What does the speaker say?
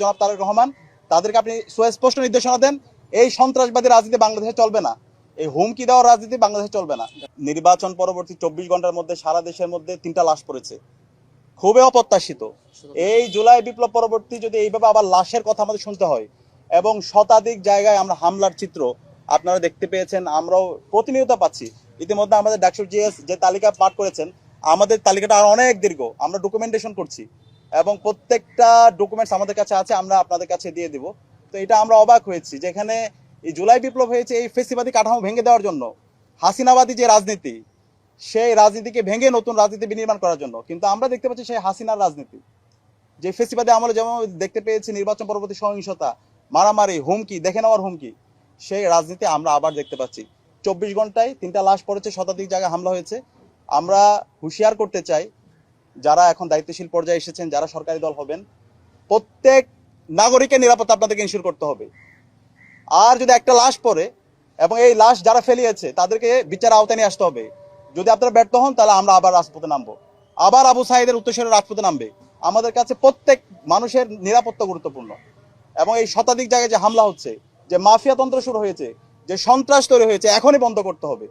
জনাব তারেক রহমান তাদেরকে আপনি সুস্পষ্ট নির্দেশনা দেন, এই সন্ত্রাসবাদী রাজনীতি বাংলাদেশে চলবে না, এই হুমকি দেওয়ার রাজনীতি বাংলাদেশে চলবে না। নির্বাচন পরবর্তী 24 ঘন্টার মধ্যে সারা দেশের মধ্যে 3টা লাশ পড়েছে, খুবই অপ্রত্যাশিত। এই জুলাই বিপ্লব পরবর্তী যদি এইভাবে আবার লাশের কথা আমাদের শুনতে হয় এবং শতাধিক জায়গায় আমরা হামলার চিত্র আপনারা দেখতে পেয়েছেন, আমরাও প্রতিনিয়ত পাচ্ছি। ইতিমধ্যে আমাদের ডাকসুর জিএস যে তালিকা পাঠ করেছেন, আমাদের তালিকাটা আরো অনেক দীর্ঘ, আমরা ডকুমেন্টেশন করছি এবং প্রত্যেকটা ডকুমেন্টস আমাদের কাছে আছে, আমরা আপনাদের কাছে দিয়ে দিব। তো এটা আমরা অবাক হয়েছি, যেখানে এই জুলাই বিপ্লব হয়েছে এই ফেসিবাদী কাঠামো ভেঙে দেওয়ার জন্য, হাসিনাবাদী যে রাজনীতি, সেই রাজনীতিকে ভেঙে নতুন রাজনীতি বিনির্মাণ করার জন্য। কিন্তু আমরা দেখতে পাচ্ছি সেই হাসিনার রাজনীতি, যে ফেসিবাদী আমলে যেমন দেখতে পেয়েছি নির্বাচন পরবর্তী সহিংসতা, মারামারি, হুমকি, দেখে নেওয়ার হুমকি, সেই রাজনীতি আমরা আবার দেখতে পাচ্ছি। 24 ঘন্টায় 3টা লাশ পড়েছে, শতাধিক জায়গায় হামলা হয়েছে। আমরা হুঁশিয়ার করতে চাই, যারা এখন দায়িত্বশীল পর্যায়ে এসেছেন, যারা সরকারি দল হবেন, প্রত্যেক নাগরিকের নিরাপত্তা আপনাদেরকে ইনশিওর করতে হবে। আর যদি একটা লাশ পড়ে এবং এই লাশ যারা ফেলিয়েছে তাদেরকে বিচার আওতায় নিয়ে আসতে হবে। যদি আপনারা ব্যর্থ হন তাহলে আমরা আবার রাজপথে নামবো, আবার আবু সাঈদের উত্তরসূরি রাজপথে নামবে। আমাদের কাছে প্রত্যেক মানুষের নিরাপত্তা গুরুত্বপূর্ণ এবং এই শতাধিক জায়গায় যে হামলা হচ্ছে, যে মাফিয়া তন্ত্র শুরু হয়েছে, যে সন্ত্রাস তৈরি হয়েছে, এখনই বন্ধ করতে হবে।